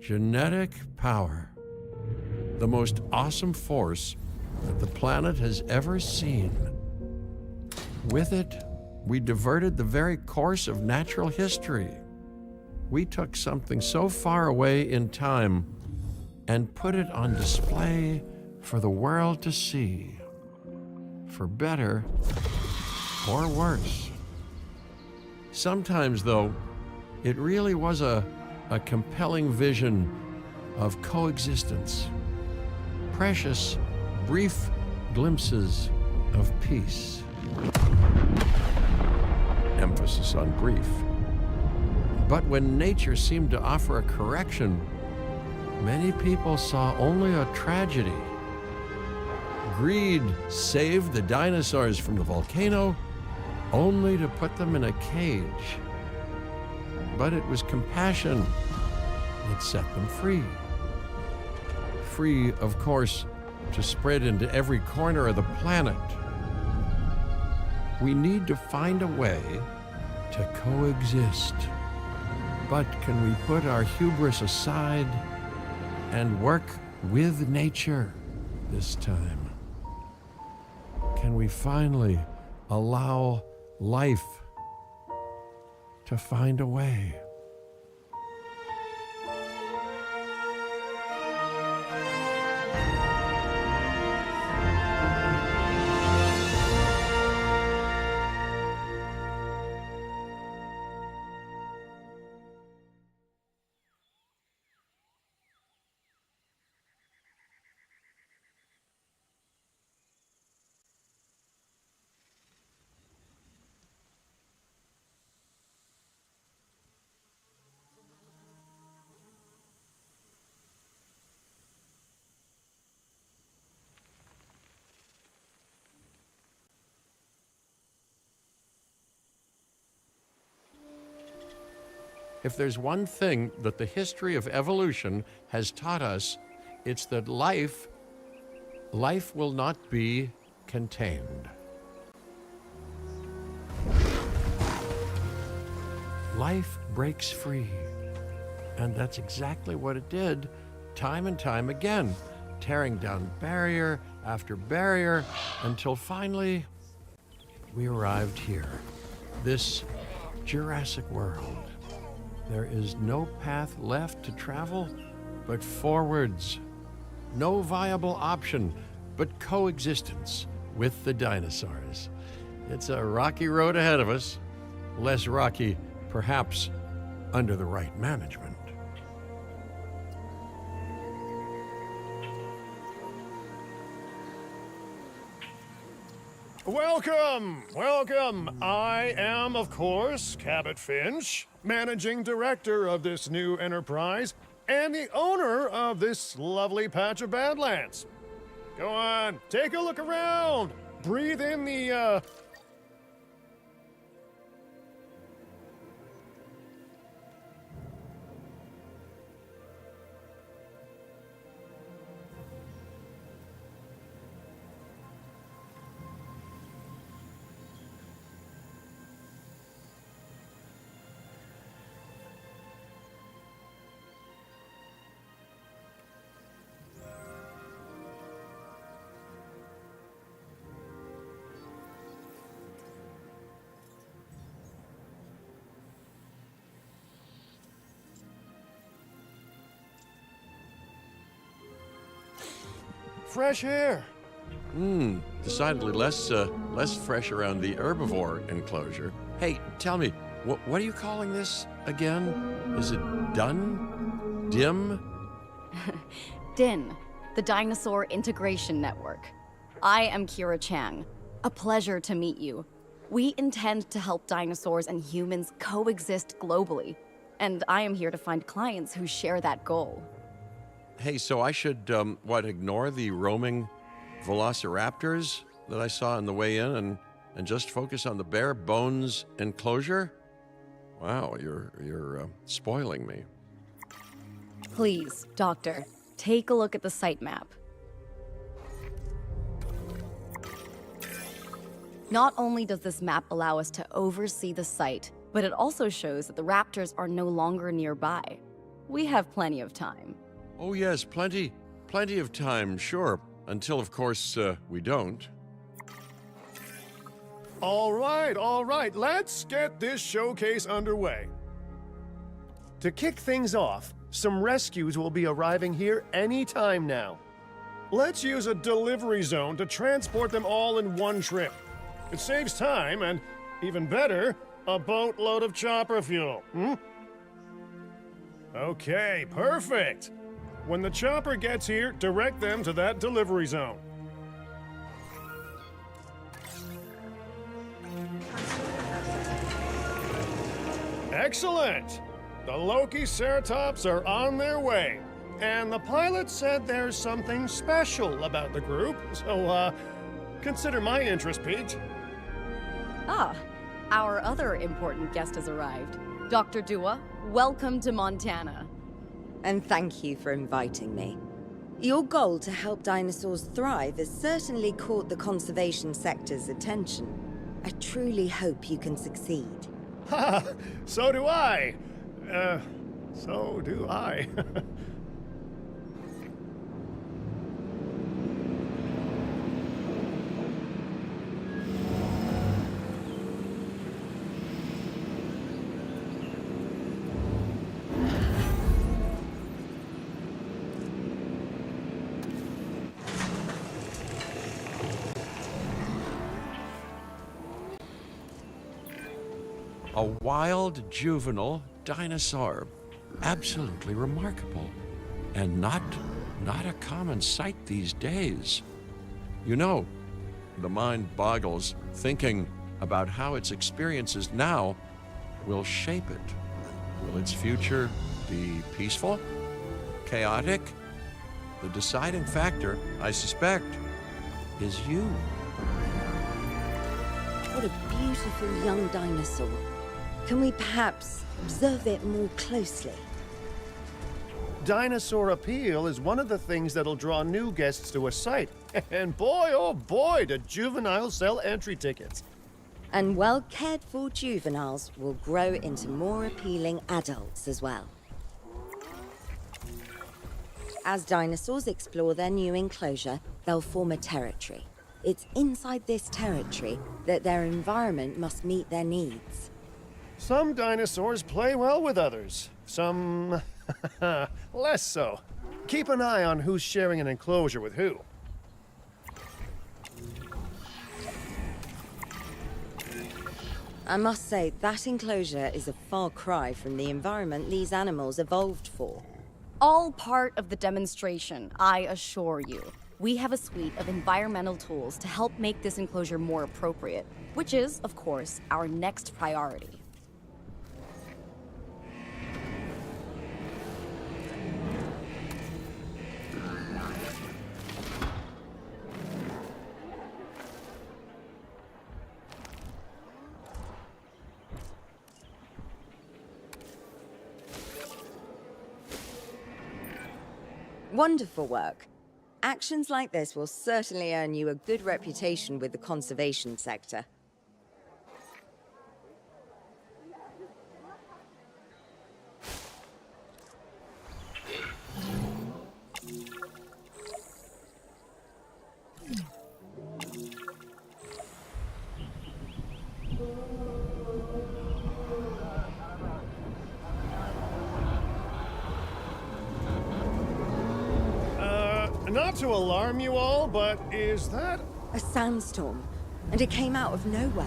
Genetic power. The most awesome force that the planet has ever seen. With it, we diverted the very course of natural history. We took something so far away in time and put it on display for the world to see. For better or worse. Sometimes, though, it really was a compelling vision of coexistence. Precious, brief glimpses of peace. Emphasis on brief. But when nature seemed to offer a correction, many people saw only a tragedy. Greed saved the dinosaurs from the volcano, only to put them in a cage. But it was compassion that set them free. Free, of course, to spread into every corner of the planet. We need to find a way to coexist. But can we put our hubris aside and work with nature this time? Can we finally allow life to find a way? If there's one thing that the history of evolution has taught us, it's that life will not be contained. Life breaks free. And that's exactly what it did, time and time again, tearing down barrier after barrier, until finally we arrived here, this Jurassic World. There is no path left to travel but forwards. No viable option but coexistence with the dinosaurs. It's a rocky road ahead of us. Less rocky, perhaps, under the right management. Welcome, welcome. I am, of course, Cabot Finch, managing director of this new enterprise and the owner of this lovely patch of Badlands. Go on, take a look around. Breathe in the, fresh air. Decidedly less fresh around the herbivore enclosure. Hey, tell me, what are you calling this again? Is it done? Dim? DIN, the Dinosaur Integration Network. I am Kira Chang. A pleasure to meet you. We intend to help dinosaurs and humans coexist globally, and I am here to find clients who share that goal. Hey, so I should, ignore the roaming velociraptors that I saw on the way in and just focus on the bare bones enclosure? Wow, you're spoiling me. Please, Doctor, take a look at the site map. Not only does this map allow us to oversee the site, but it also shows that the raptors are no longer nearby. We have plenty of time. Oh, yes, plenty of time, sure. Until, of course, we don't. All right, let's get this showcase underway. To kick things off, some rescues will be arriving here any time now. Let's use a delivery zone to transport them all in one trip. It saves time and, even better, a boatload of chopper fuel. Okay, perfect. When the chopper gets here, direct them to that delivery zone. Excellent! The Loki-Ceratops are on their way. And the pilot said there's something special about the group, so, consider my interest piqued. Ah, our other important guest has arrived. Dr. Dua, welcome to Montana. And thank you for inviting me. Your goal to help dinosaurs thrive has certainly caught the conservation sector's attention. I truly hope you can succeed. Ha! So do I. So do I. A wild, juvenile dinosaur. Absolutely remarkable. And not a common sight these days. You know, the mind boggles thinking about how its experiences now will shape it. Will its future be peaceful? Chaotic? The deciding factor, I suspect, is you. What a beautiful young dinosaur. Can we perhaps observe it more closely? Dinosaur appeal is one of the things that'll draw new guests to a site. And boy, oh boy, do juveniles sell entry tickets. And well-cared-for juveniles will grow into more appealing adults as well. As dinosaurs explore their new enclosure, they'll form a territory. It's inside this territory that their environment must meet their needs. Some dinosaurs play well with others. Some less so. Keep an eye on who's sharing an enclosure with who. I must say, that enclosure is a far cry from the environment these animals evolved for. All part of the demonstration, I assure you. We have a suite of environmental tools to help make this enclosure more appropriate, which is, of course, our next priority. Wonderful work. Actions like this will certainly earn you a good reputation with the conservation sector. Not to alarm you all, but is that A sandstorm, and it came out of nowhere.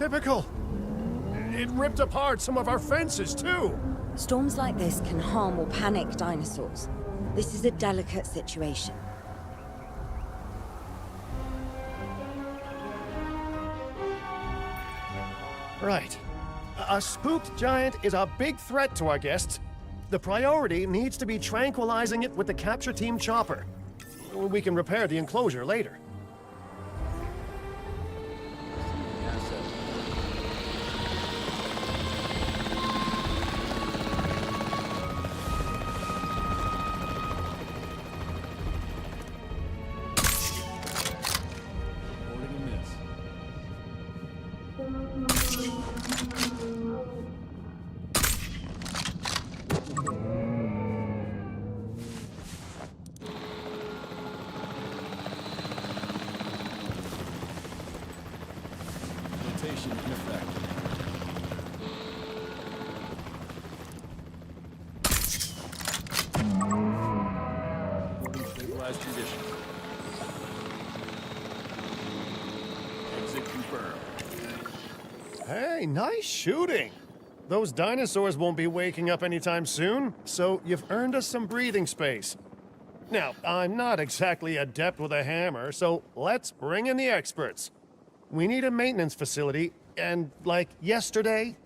typical? It ripped apart some of our fences, too. Storms like this can harm or panic dinosaurs. This is a delicate situation. Right. A spooked giant is a big threat to our guests. The priority needs to be tranquilizing it with the capture team chopper. We can repair the enclosure later. Hey, nice shooting. Those dinosaurs won't be waking up anytime soon, so you've earned us some breathing space. Now, I'm not exactly adept with a hammer, so let's bring in the experts. We need a maintenance facility, and like yesterday.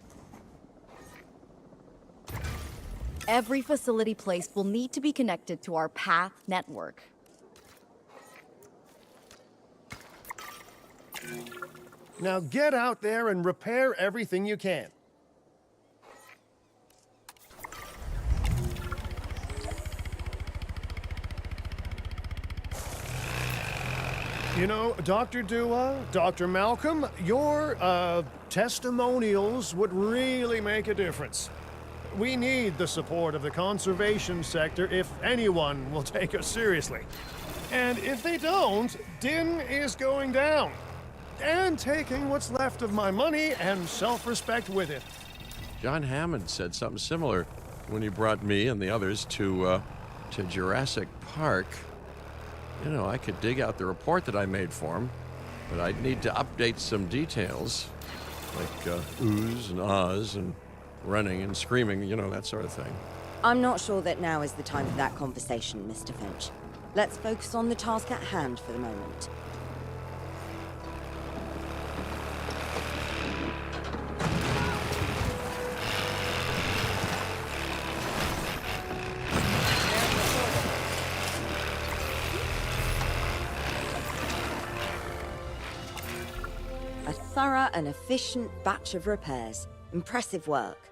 Every facility placed will need to be connected to our path network. Now get out there and repair everything you can. You know, Dr. Dua, Dr. Malcolm, your testimonials would really make a difference. We need the support of the conservation sector if anyone will take us seriously. And if they don't, Din is going down. And taking what's left of my money and self-respect with it. John Hammond said something similar when he brought me and the others to Jurassic Park. You know, I could dig out the report that I made for him, but I'd need to update some details, like oohs and ahs and running and screaming, you know, that sort of thing. I'm not sure that now is the time for that conversation, Mr. Finch. Let's focus on the task at hand for the moment. A thorough and efficient batch of repairs. Impressive work.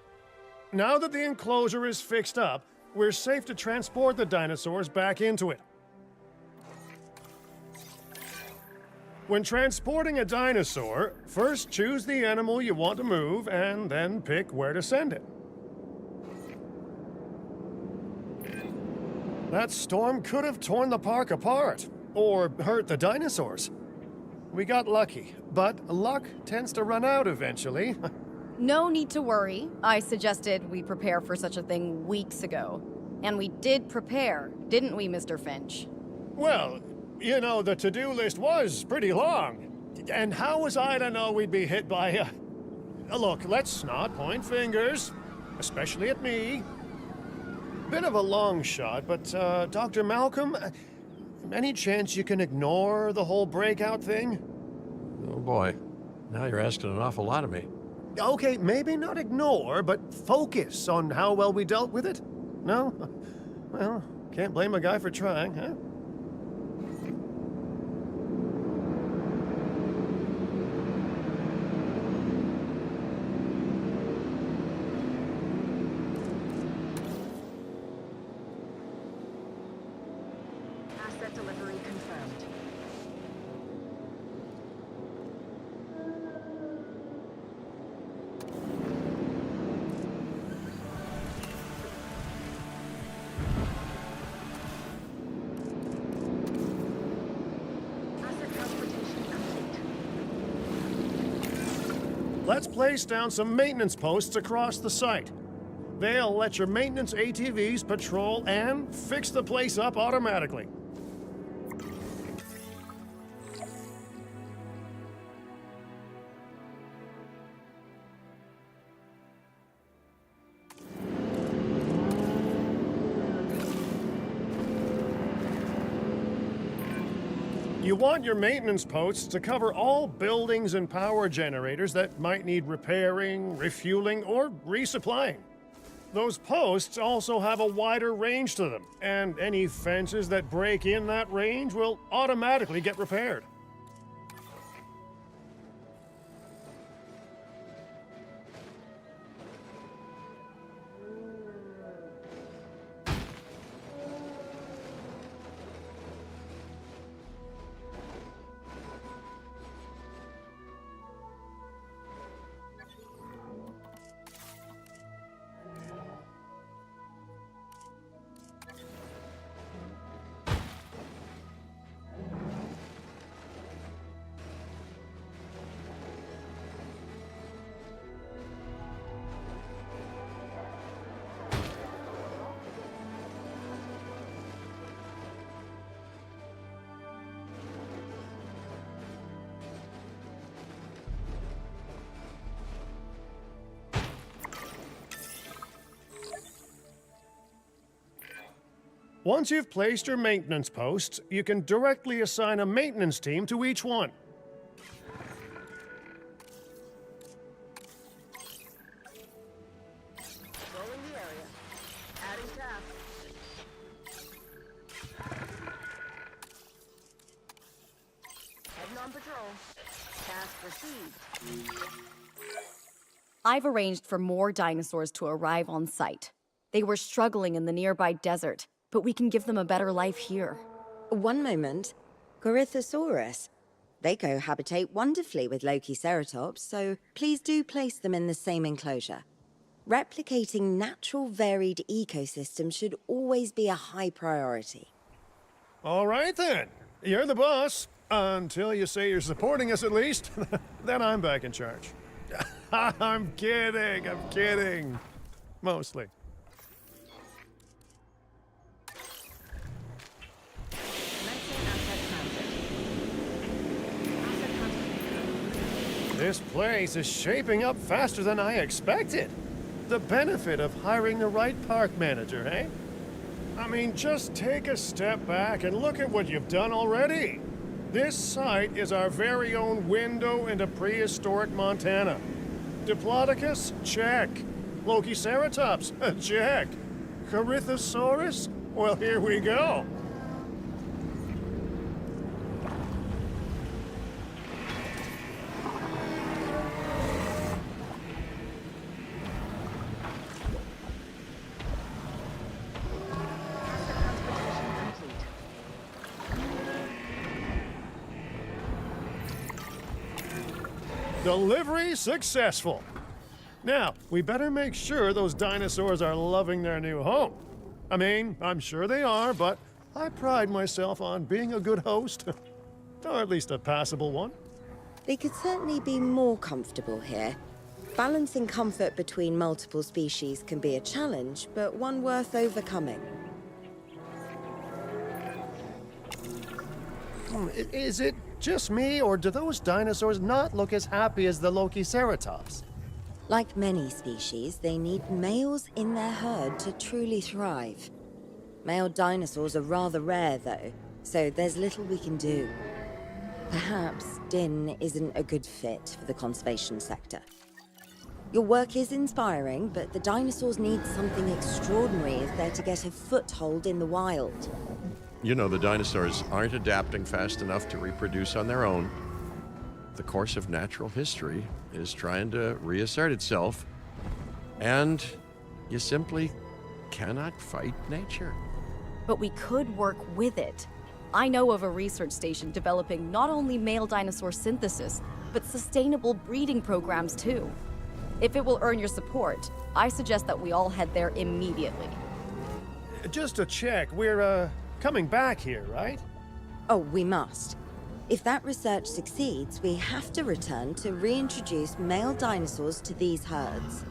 Now that the enclosure is fixed up, we're safe to transport the dinosaurs back into it. When transporting a dinosaur, first choose the animal you want to move and then pick where to send it. That storm could have torn the park apart, or hurt the dinosaurs. We got lucky, but luck tends to run out eventually. No need to worry. I suggested we prepare for such a thing weeks ago. And we did prepare, didn't we, Mr. Finch? Well, you know, the to-do list was pretty long. And how was I to know we'd be hit by a... Look, let's not point fingers, especially at me. Bit of a long shot, but, Dr. Malcolm, any chance you can ignore the whole breakout thing? Oh boy, now you're asking an awful lot of me. Okay, maybe not ignore, but focus on how well we dealt with it? No? Well, can't blame a guy for trying, huh? Asset delivery confirmed. Asset transportation complete. Let's place down some maintenance posts across the site. They'll let your maintenance ATVs patrol and fix the place up automatically. You want your maintenance posts to cover all buildings and power generators that might need repairing, refueling, or resupplying. Those posts also have a wider range to them, and any fences that break in that range will automatically get repaired. Once you've placed your maintenance posts, you can directly assign a maintenance team to each one. Controlling the area. Adding task. Heading on patrol. Task received. I've arranged for more dinosaurs to arrive on site. They were struggling in the nearby desert, but we can give them a better life here. One moment. Corythosaurus. They cohabitate wonderfully with Lokiceratops, so please do place them in the same enclosure. Replicating natural varied ecosystems should always be a high priority. All right then. You're the boss. Until you say you're supporting us at least. Then I'm back in charge. I'm kidding. Mostly. Commencing asset transit. Asset transit. This place is shaping up faster than I expected. The benefit of hiring the right park manager, eh? I mean, just take a step back and look at what you've done already. This site is our very own window into prehistoric Montana. Diplodocus? Check. Lokiceratops? Check. Corythosaurus? Well, here we go. Asset transportation complete. Delivery successful. Now, we better make sure those dinosaurs are loving their new home. I mean, I'm sure they are, but I pride myself on being a good host. Or at least a passable one. They could certainly be more comfortable here. Balancing comfort between multiple species can be a challenge, but one worth overcoming. Is it just me, or do those dinosaurs not look as happy as the Lokiceratops? Like many species, they need males in their herd to truly thrive. Male dinosaurs are rather rare, though, so there's little we can do. Perhaps Din isn't a good fit for the conservation sector. Your work is inspiring, but the dinosaurs need something extraordinary if they're to get a foothold in the wild. You know, the dinosaurs aren't adapting fast enough to reproduce on their own. The course of natural history is trying to reassert itself, and you simply cannot fight nature. But we could work with it. I know of a research station developing not only male dinosaur synthesis, but sustainable breeding programs too. If it will earn your support, I suggest that we all head there immediately. Just to check, we're, coming back here, right? Oh, we must. If that research succeeds, we have to return to reintroduce male dinosaurs to these herds.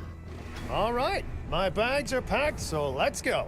All right, my bags are packed, so let's go.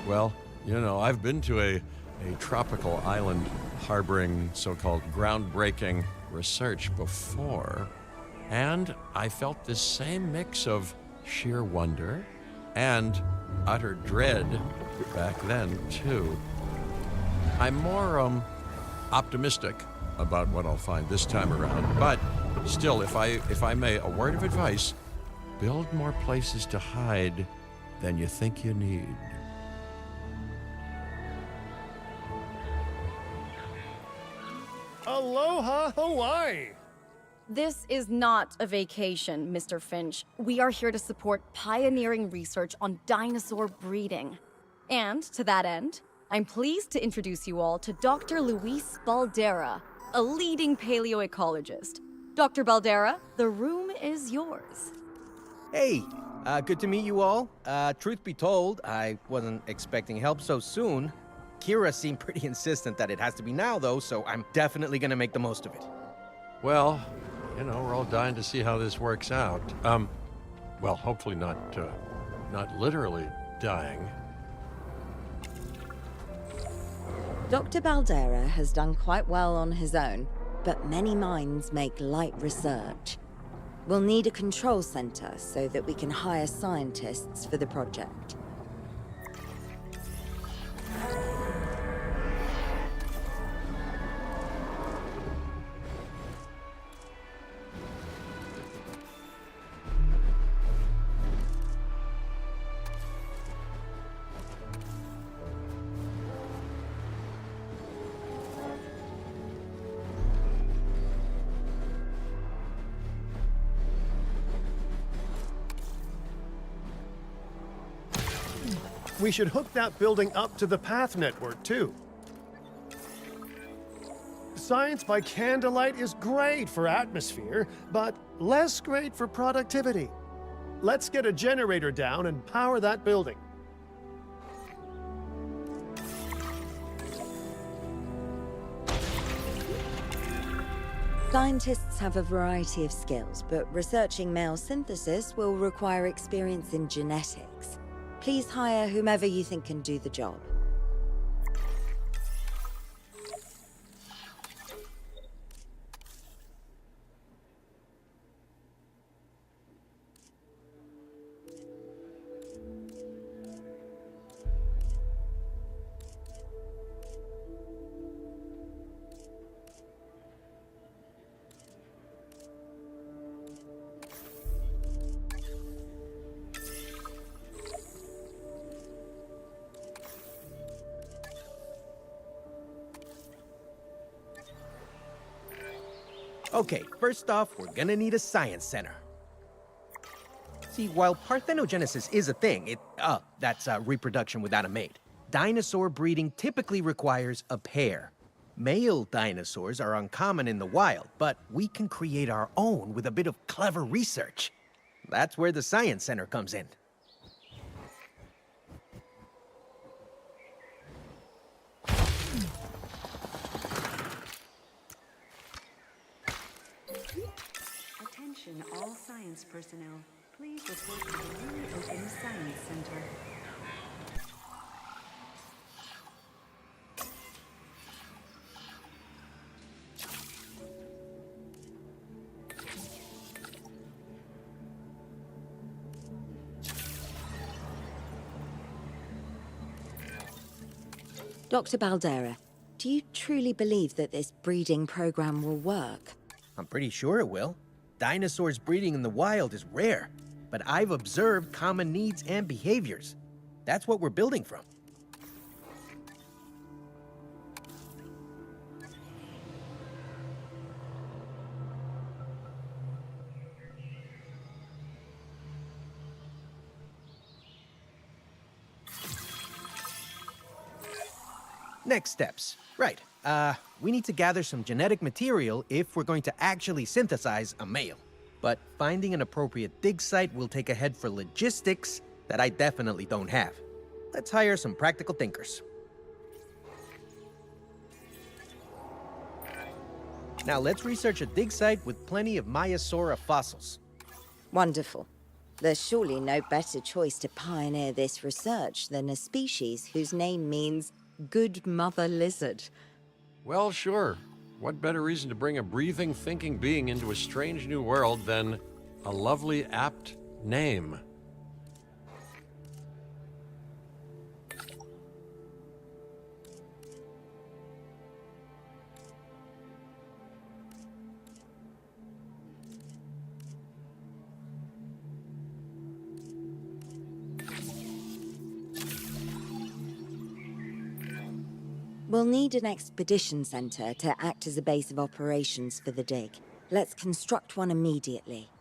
Well, you know, I've been to a tropical island harboring so-called groundbreaking research before, and I felt this same mix of sheer wonder and utter dread back then, too. I'm more optimistic about what I'll find this time around, but still, if I may, a word of advice: build more places to hide than you think you need. Aloha, Hawaii! This is not a vacation, Mr. Finch. We are here to support pioneering research on dinosaur breeding. And to that end, I'm pleased to introduce you all to Dr. Luis Baldera, a leading paleoecologist. Dr. Baldera, the room is yours. Hey, good to meet you all. Truth be told, I wasn't expecting help so soon. Kira seemed pretty insistent that it has to be now, though, so I'm definitely gonna make the most of it. Well, you know, we're all dying to see how this works out. Well, hopefully not literally dying. Dr. Baldera has done quite well on his own, but many minds make light research. We'll need a control center so that we can hire scientists for the project. We should hook that building up to the path network, too. Science by candlelight is great for atmosphere, but less great for productivity. Let's get a generator down and power that building. Scientists have a variety of skills, but researching male synthesis will require experience in genetics. Please hire whomever you think can do the job. Okay, first off, we're gonna need a science center. See, while parthenogenesis is a thing, that's reproduction without a mate. Dinosaur breeding typically requires a pair. Male dinosaurs are uncommon in the wild, but we can create our own with a bit of clever research. That's where the science center comes in. Attention all science personnel. Please report to the newly opened Science Center. Dr. Baldera, do you truly believe that this breeding program will work? I'm pretty sure it will. Dinosaurs breeding in the wild is rare, but I've observed common needs and behaviors. That's what we're building from. Next steps. Right. We need to gather some genetic material if we're going to actually synthesize a male. But finding an appropriate dig site will take a head for logistics that I definitely don't have. Let's hire some practical thinkers. Now let's research a dig site with plenty of Maiasaura fossils. Wonderful. There's surely no better choice to pioneer this research than a species whose name means good mother lizard. Well, sure. What better reason to bring a breathing, thinking being into a strange new world than a lovely, apt name? We'll need an expedition center to act as a base of operations for the dig. Let's construct one immediately.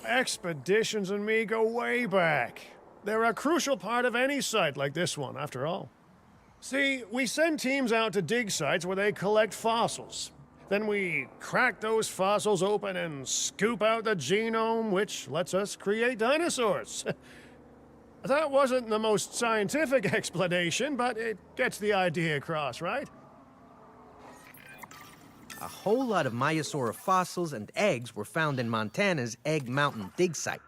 Expeditions and me go way back. They're a crucial part of any site like this one, after all. See, we send teams out to dig sites where they collect fossils. Then we crack those fossils open and scoop out the genome, which lets us create dinosaurs. That wasn't the most scientific explanation, but it gets the idea across, right? A whole lot of Maiasaura fossils and eggs were found in Montana's Egg Mountain dig site.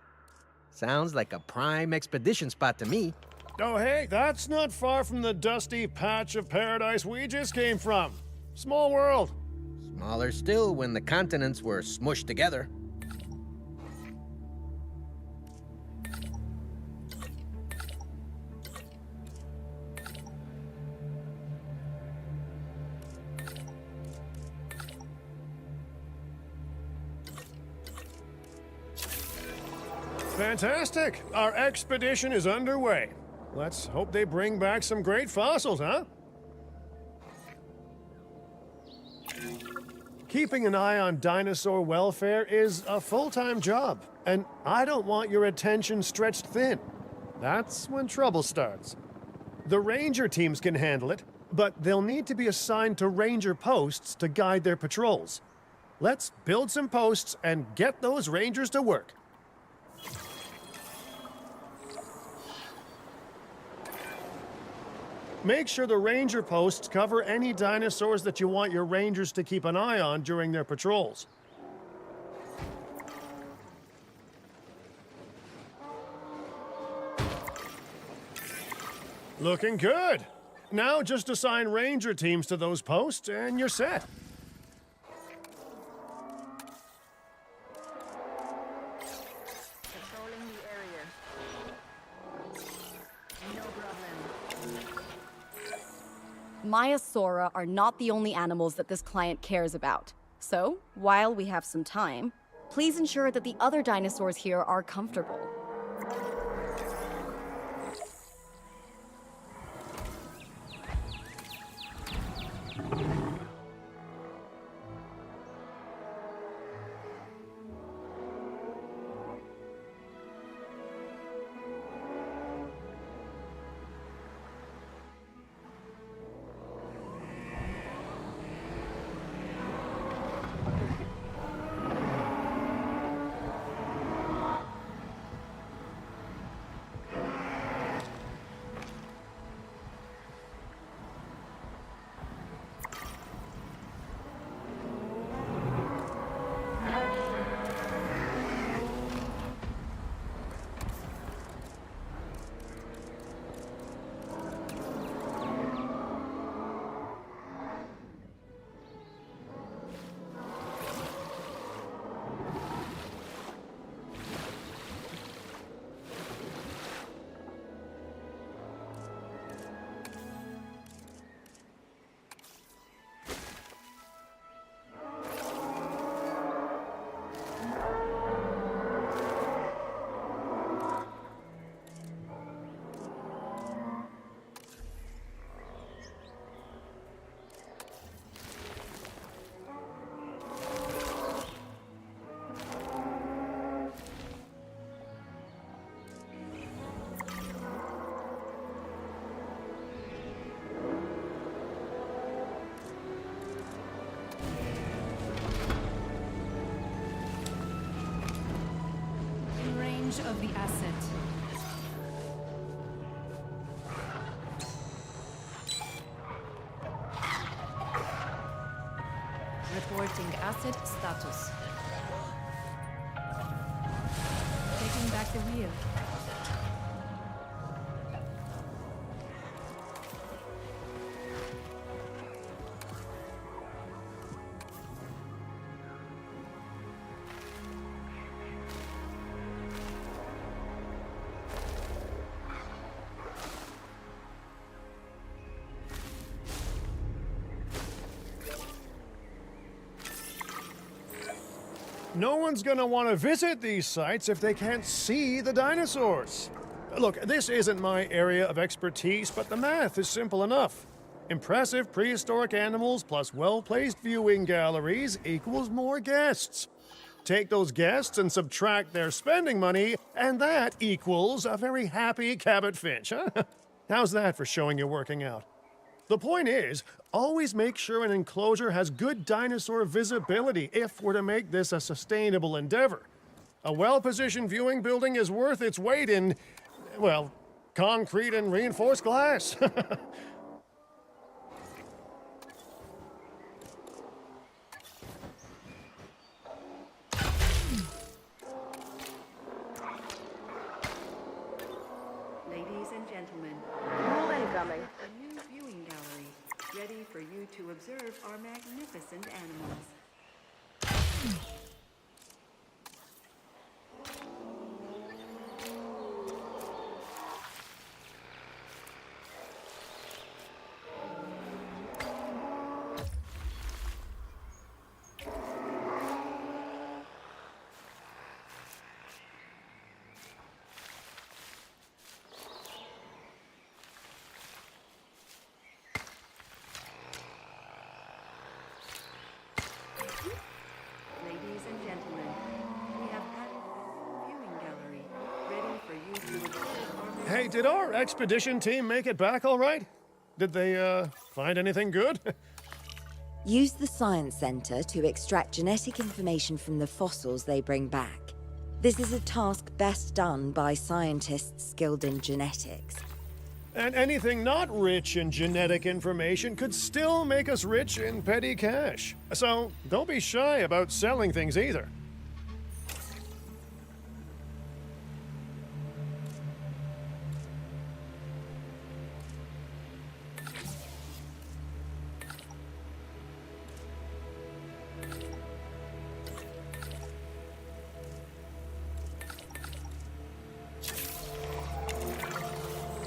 Sounds like a prime expedition spot to me. Oh, hey, that's not far from the dusty patch of paradise we just came from. Small world. Smaller still when the continents were smushed together. Fantastic! Our expedition is underway. Let's hope they bring back some great fossils, huh? Keeping an eye on dinosaur welfare is a full-time job, and I don't want your attention stretched thin. That's when trouble starts. The ranger teams can handle it, but they'll need to be assigned to ranger posts to guide their patrols. Let's build some posts and get those rangers to work. Make sure the ranger posts cover any dinosaurs that you want your rangers to keep an eye on during their patrols. Looking good. Now just assign ranger teams to those posts and you're set. Patrolling the area. No problem. Maiasaura are not the only animals that this client cares about. So, while we have some time, please ensure that the other dinosaurs here are comfortable. Reporting asset status. Taking back the wheel. No one's gonna want to visit these sites if they can't see the dinosaurs. Look, this isn't my area of expertise, but the math is simple enough. Impressive prehistoric animals plus well-placed viewing galleries equals more guests. Take those guests and subtract their spending money, and that equals a very happy Cabot Finch, huh? How's that for showing you're working out? The point is, always make sure an enclosure has good dinosaur visibility if we're to make this a sustainable endeavor. A well-positioned viewing building is worth its weight in, well, concrete and reinforced glass. Ladies and gentlemen, Rule incoming. a new viewing gallery, ready for you to observe our magnificent animals. Ladies and gentlemen, we have a viewing gallery, ready for you to observe our Hey, did our expedition team make it back all right? Did they, find anything good? Use the Science Center to extract genetic information from the fossils they bring back. This is a task best done by scientists skilled in genetics. And anything not rich in genetic information could still make us rich in petty cash. So don't be shy about selling things either.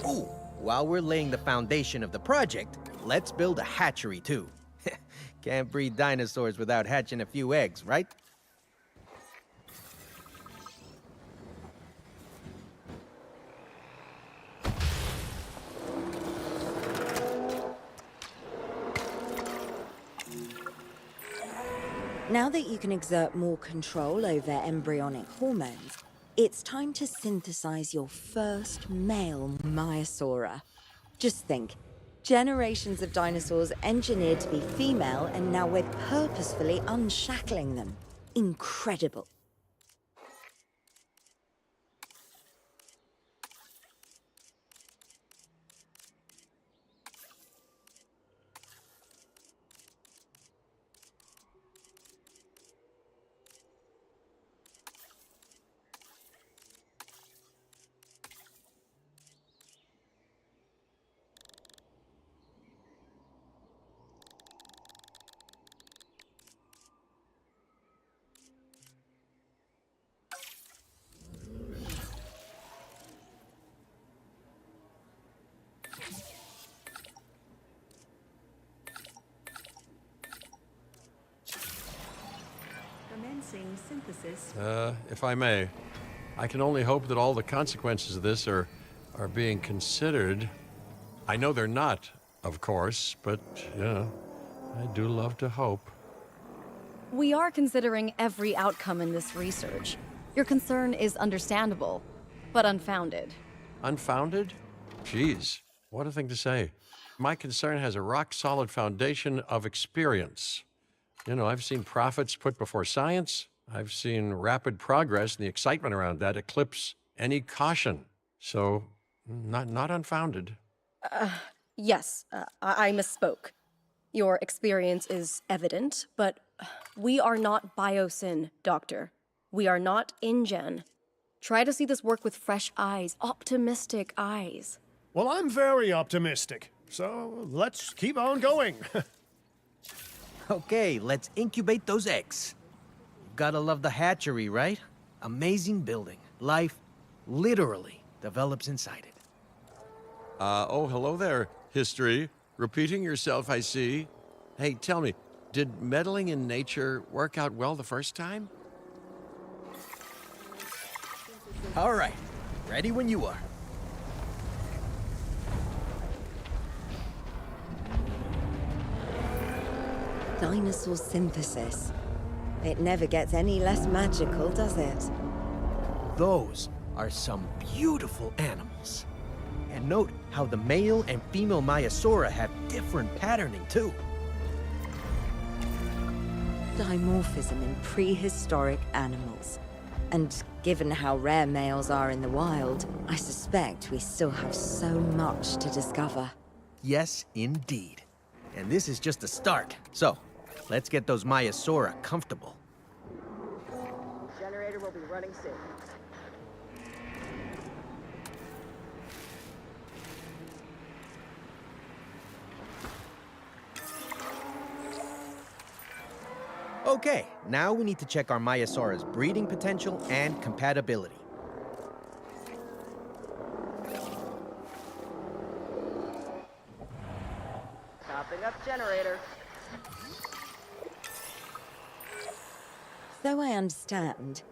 Ooh, while we're laying the foundation of the project, let's build a hatchery too. Can't breed dinosaurs without hatching a few eggs, right? Now that you can exert more control over embryonic hormones, it's time to synthesize your first male Maiasaura. Just think, generations of dinosaurs engineered to be female, and now we're purposefully unshackling them. Incredible. commencing synthesis. If I may, I can only hope that all the consequences of this are being considered. I know they're not, of course, but, you know, I do love to hope. We are considering every outcome in this research. Your concern is understandable, but unfounded. Unfounded? Geez, what a thing to say. My concern has a rock-solid foundation of experience. You know, I've seen profits put before science. I've seen rapid progress, and the excitement around that eclipse any caution. So, not unfounded. Yes, I misspoke. Your experience is evident, but We are not biosyn, Doctor. We are not InGen. Try to see this work with fresh eyes, optimistic eyes. Well, I'm very optimistic, so let's keep on going. Okay, let's incubate those eggs. Gotta love the hatchery, right? Amazing building. Life literally develops inside it. Oh, hello there, history. Repeating yourself, I see. Hey, tell me, did meddling in nature work out well the first time? All right, ready when you are. Dinosaur synthesis. It never gets any less magical, does it? Those are some beautiful animals. And note how the male and female Maiasaura have different patterning too. Dimorphism in prehistoric animals. And given how rare males are in the wild, I suspect we still have so much to discover. Yes, indeed. And this is just the start. So, let's get those Maiasaura comfortable. Generator will be running soon. Okay, now we need to check our Maiasaura's breeding potential and compatibility. Topping up generator. So I understand,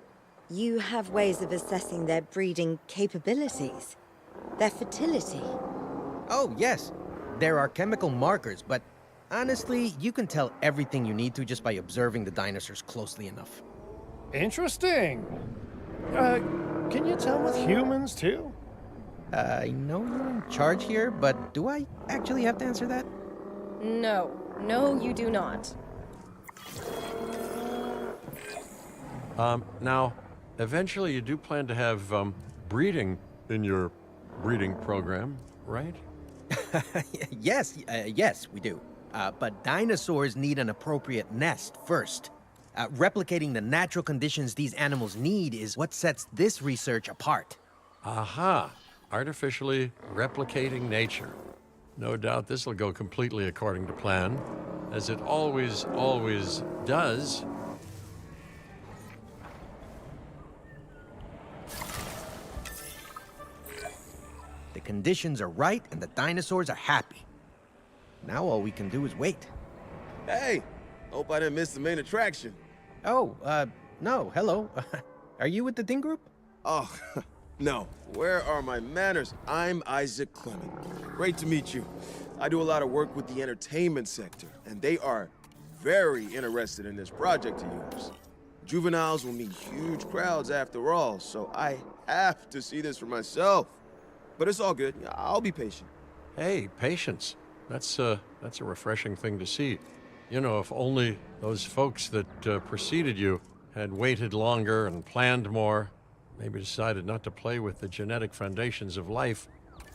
you have ways of assessing their breeding capabilities, their fertility. Oh, yes. There are chemical markers, but honestly, you can tell everything you need to just by observing the dinosaurs closely enough. Interesting. Can you tell with humans too? I know you're in charge here, but do I actually have to answer that? No. No, you do not. Now, eventually you do plan to have breeding in your breeding program, right? Yes, we do. But dinosaurs need an appropriate nest first. Replicating the natural conditions these animals need is what sets this research apart. Aha! Artificially replicating nature. No doubt this will go completely according to plan, as it always does. The conditions are right and the dinosaurs are happy. Now all we can do is wait. Hey, hope I didn't miss the main attraction. Oh, no, hello. Are you with the Ding Group? Oh, no. Where are my manners? I'm Isaac Clement. Great to meet you. I do a lot of work with the entertainment sector, and they are very interested in this project of yours. Juveniles will meet huge crowds after all, so I have to see this for myself. But it's all good. I'll be patient. Hey, patience. That's a refreshing thing to see. You know, if only those folks that preceded you had waited longer and planned more, maybe decided not to play with the genetic foundations of life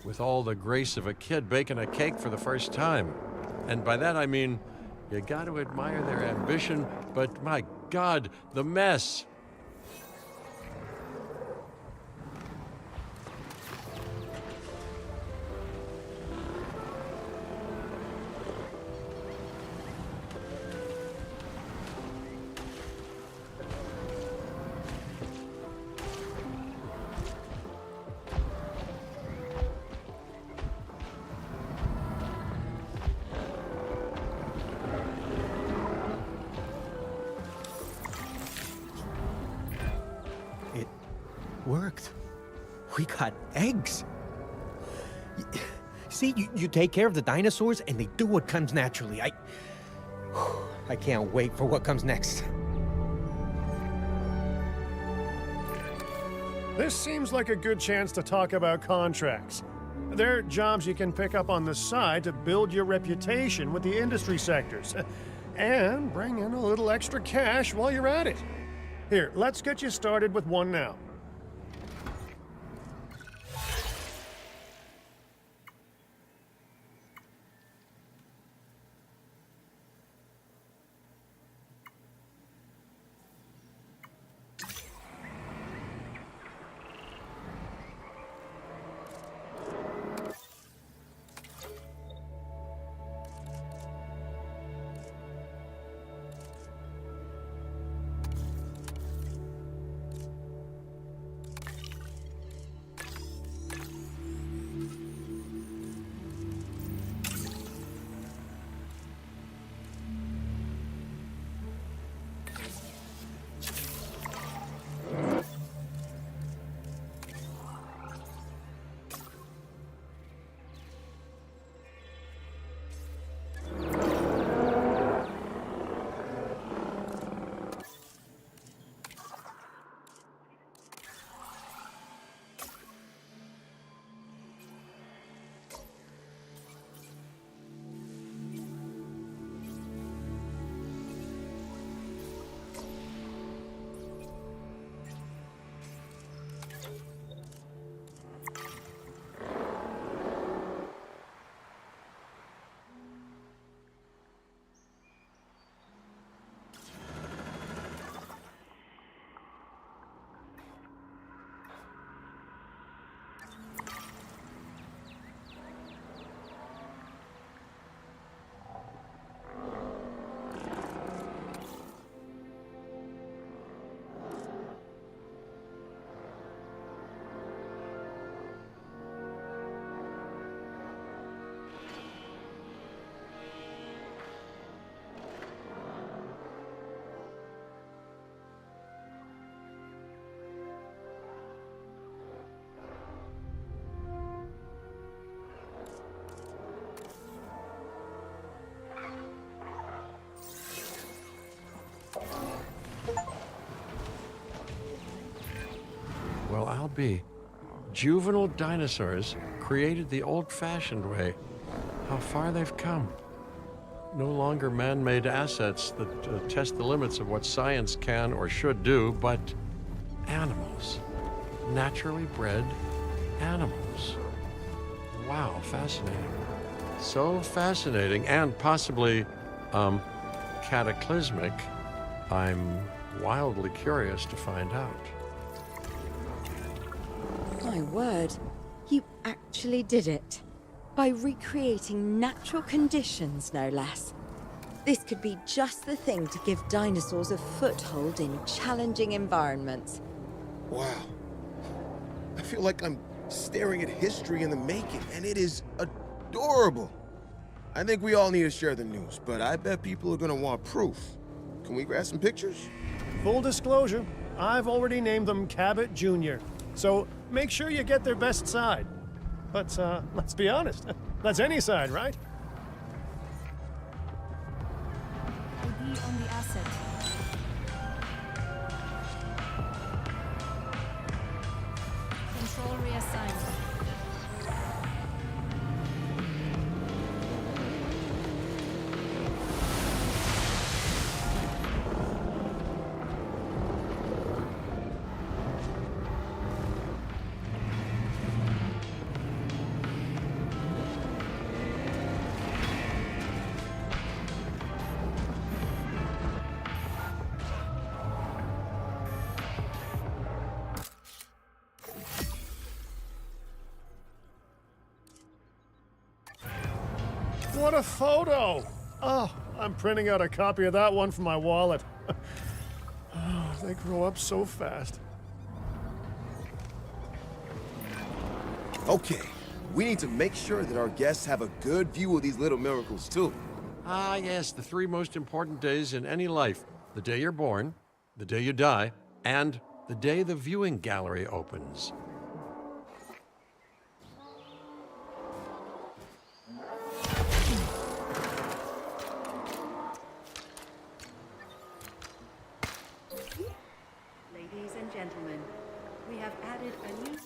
with all the grace of a kid baking a cake for the first time. And by that I mean, you got to admire their ambition, but my God, the mess. Worked. We got eggs. See, you take care of the dinosaurs and they do what comes naturally. I can't wait for what comes next. This seems like a good chance to talk about contracts. They're jobs you can pick up on the side to build your reputation with the industry sectors. And bring in a little extra cash while you're at it. Here, let's get you started with one now. be. Juvenile dinosaurs created the old-fashioned way. How far they've come. No longer man-made assets that test the limits of what science can or should do, but animals. Naturally bred animals. Wow, fascinating. So fascinating and possibly, cataclysmic. I'm wildly curious to find out. My word, you actually did it. By recreating natural conditions, no less. This could be just the thing to give dinosaurs a foothold in challenging environments. Wow. I feel like I'm staring at history in the making, and it is adorable. I think we all need to share the news, but I bet people are gonna want proof. Can we grab some pictures? Full disclosure, I've already named them Cabot Jr., so make sure you get their best side. But let's be honest, that's any side, right? ID on the asset. Control reassigned. What a photo! Oh, I'm printing out a copy of that one for my wallet. Oh, they grow up so fast. Okay, we need to make sure that our guests have a good view of these little miracles, too. Ah, yes, the three most important days in any life. The day you're born, the day you die, and the day the viewing gallery opens. Ladies and gentlemen, we have added a new...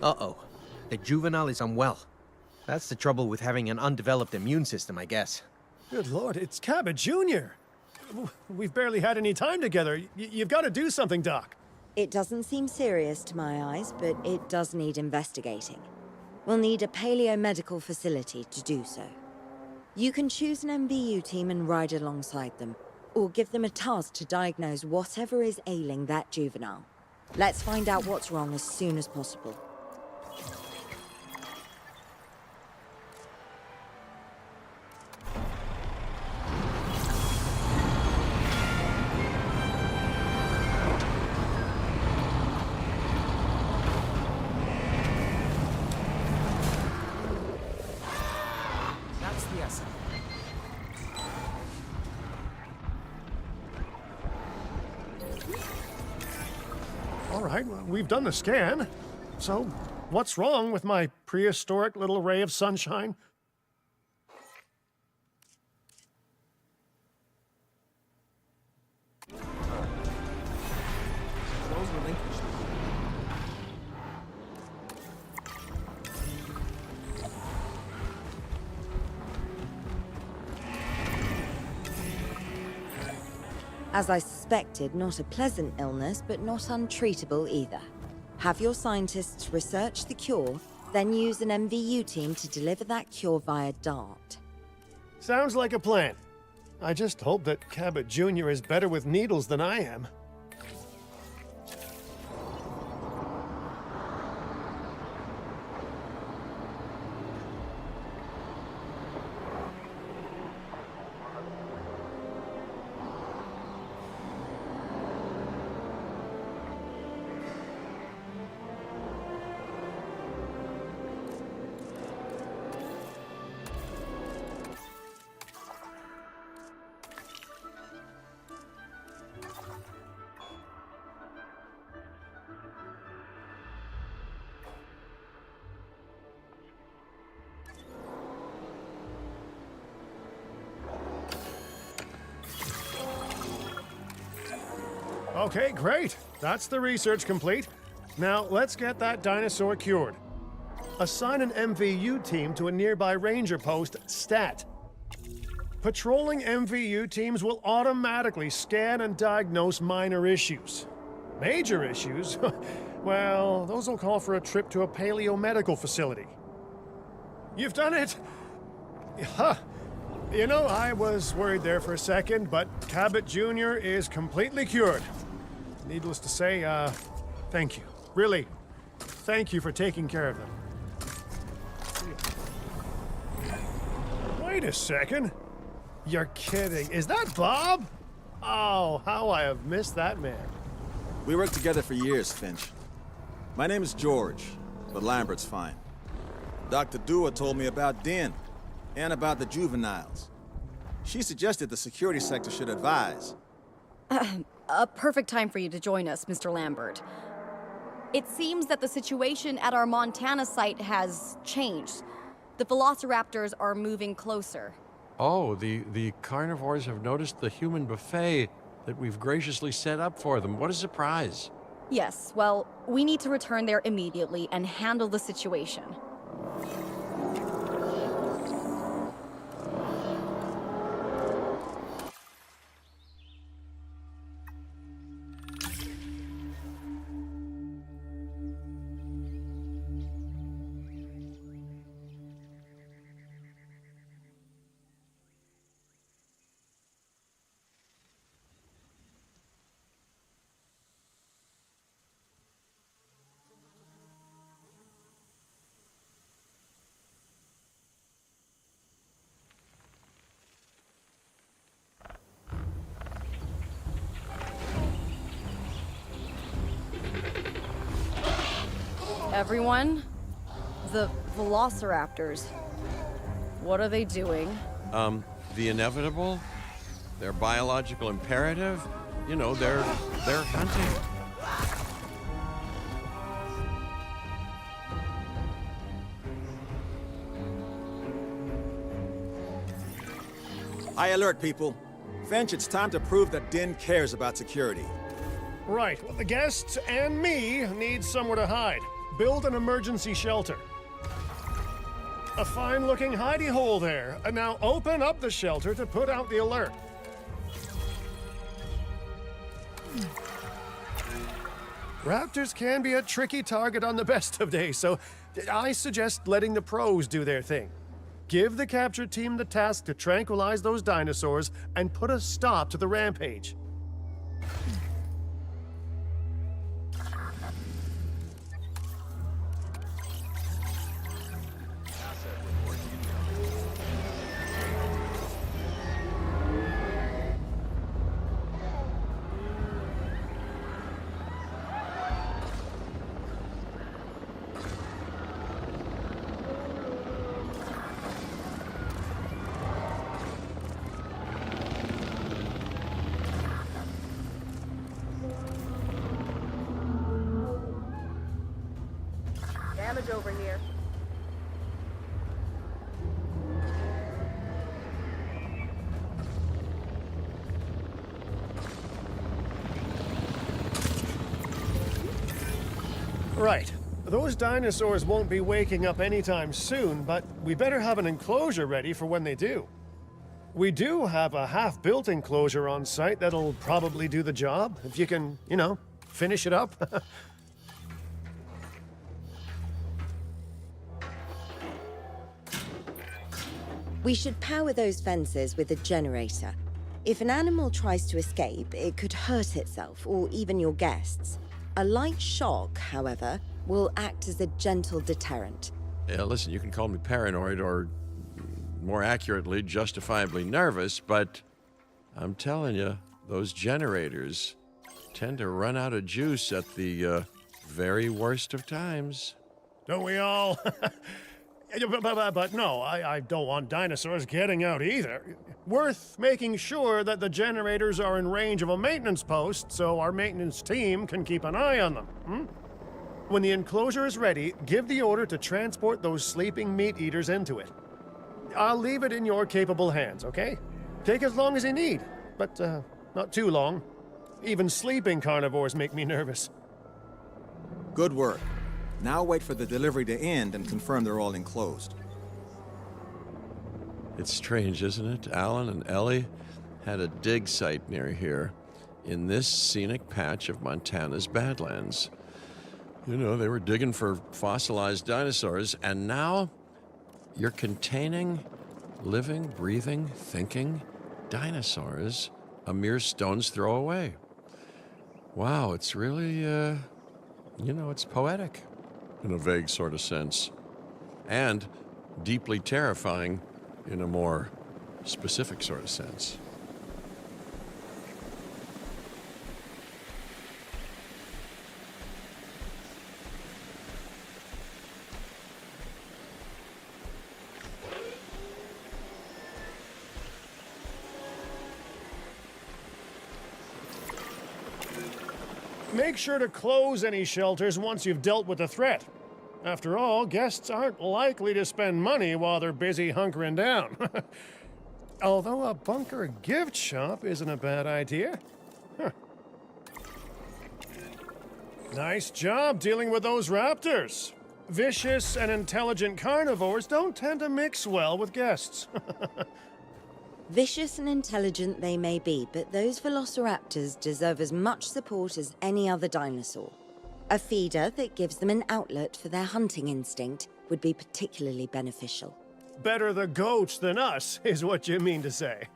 Uh-oh. The juvenile is unwell. That's the trouble with having an undeveloped immune system, I guess. Good Lord, it's Cabot Jr. We've barely had any time together. You've got to do something, Doc. It doesn't seem serious to my eyes, but it does need investigating. We'll need a paleomedical facility to do so. You can choose an MVU team and ride alongside them, or give them a task to diagnose whatever is ailing that juvenile. Let's find out what's wrong as soon as possible. That's the asset. All right, well, we've done the scan. So, what's wrong with my prehistoric little ray of sunshine? Those relinquished. As I suspected, not a pleasant illness, but not untreatable either. Have your scientists research the cure, then use an MVU team to deliver that cure via DART. Sounds like a plan. I just hope that Cabot Jr. is better with needles than I am. Okay, great. That's the research complete. Now, let's get that dinosaur cured. Assign an MVU team to a nearby ranger post, Stat. Patrolling MVU teams will automatically scan and diagnose minor issues. Major issues? Well, those will call for a trip to a paleomedical facility. You've done it! Huh. You know, I was worried there for a second, but Cabot Jr. is completely cured. Needless to say, thank you. Really, thank you for taking care of them. Wait a second. You're kidding. Is that Bob? Oh, how I have missed that man. We worked together for years, Finch. My name is George, but Lambert's fine. Dr. Dua told me about Din, and about the juveniles. She suggested the security sector should advise. A perfect time for you to join us, Mr. Lambert. It seems that the situation at our Montana site has changed. The velociraptors are moving closer. Oh, the carnivores have noticed the human buffet that we've graciously set up for them. What a surprise. Yes, well, we need to return there immediately and handle the situation. Everyone, the velociraptors, what are they doing? The inevitable, their biological imperative, you know, they're hunting. High alert, people. Finch, it's time to prove that Din cares about security. Right, well, the guests and me need somewhere to hide. Build an emergency shelter. A fine-looking hidey hole there. And now open up the shelter to put out the alert. Raptors can be a tricky target on the best of days, so I suggest letting the pros do their thing. Give the capture team the task to tranquilize those dinosaurs and put a stop to the rampage. Damage over here. Right. Those dinosaurs won't be waking up anytime soon, but we better have an enclosure ready for when they do. We do have a half-built enclosure on site that'll probably do the job, if you can, you know, finish it up. We should power those fences with a generator. If an animal tries to escape, it could hurt itself or even your guests. A light shock, however, will act as a gentle deterrent. Yeah, listen, you can call me paranoid or, more accurately, justifiably nervous, but I'm telling you, those generators tend to run out of juice at the very worst of times. Don't we all? But no, I don't want dinosaurs getting out either. Worth making sure that the generators are in range of a maintenance post so our maintenance team can keep an eye on them. When the enclosure is ready, give the order to transport those sleeping meat eaters into it. I'll leave it in your capable hands, okay? Take as long as you need, but not too long. Even sleeping carnivores make me nervous. Good work. Now wait for the delivery to end and confirm they're all enclosed. It's strange, isn't it? Alan and Ellie had a dig site near here in this scenic patch of Montana's Badlands. You know, they were digging for fossilized dinosaurs, and now you're containing living, breathing, thinking dinosaurs a mere stone's throw away. Wow, it's really, it's poetic in a vague sort of sense, and deeply terrifying in a more specific sort of sense. Make sure to close any shelters once you've dealt with the threat. After all, guests aren't likely to spend money while they're busy hunkering down. Although a bunker gift shop isn't a bad idea. Huh. Nice job dealing with those raptors. Vicious and intelligent carnivores don't tend to mix well with guests. Vicious and intelligent they may be, but those velociraptors deserve as much support as any other dinosaur. A feeder that gives them an outlet for their hunting instinct would be particularly beneficial. Better the goats than us, is what you mean to say.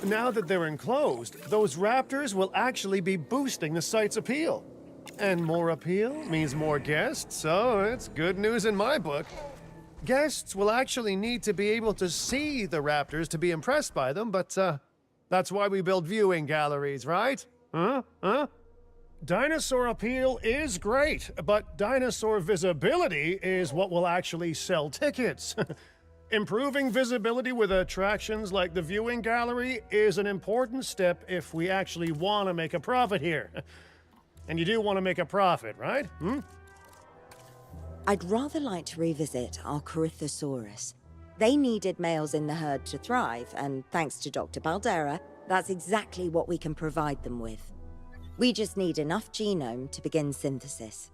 now that they're enclosed, those raptors will actually be boosting the site's appeal. And more appeal means more guests, so it's good news in my book. Guests will actually need to be able to see the raptors to be impressed by them, but that's why we build viewing galleries, right? Huh? Dinosaur appeal is great, but dinosaur visibility is what will actually sell tickets. Improving visibility with attractions like the viewing gallery is an important step if we actually want to make a profit here. And you do want to make a profit, right? I'd rather like to revisit our Corythosaurus. They needed males in the herd to thrive, and thanks to Dr. Baldera, that's exactly what we can provide them with. We just need enough genome to begin synthesis.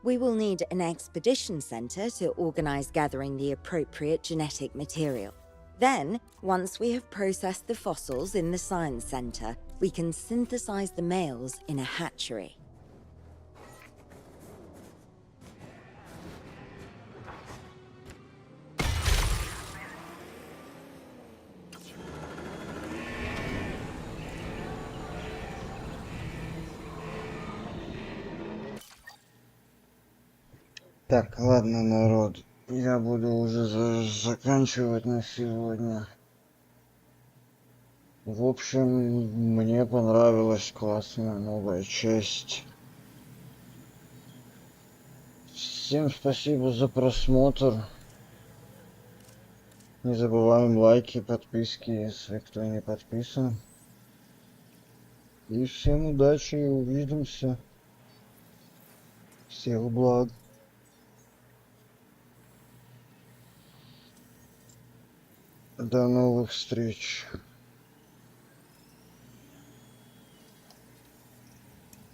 We will need an expedition center to organize gathering the appropriate genetic material. Then, once we have processed the fossils in the science center, we can synthesize the males in a hatchery. Так, ладно, народ, я буду уже заканчивать на сегодня. В общем, мне понравилась классная новая часть. Всем спасибо за просмотр. Не забываем лайки, подписки, если кто не подписан. И всем удачи и увидимся. Всех благ. До новых встреч.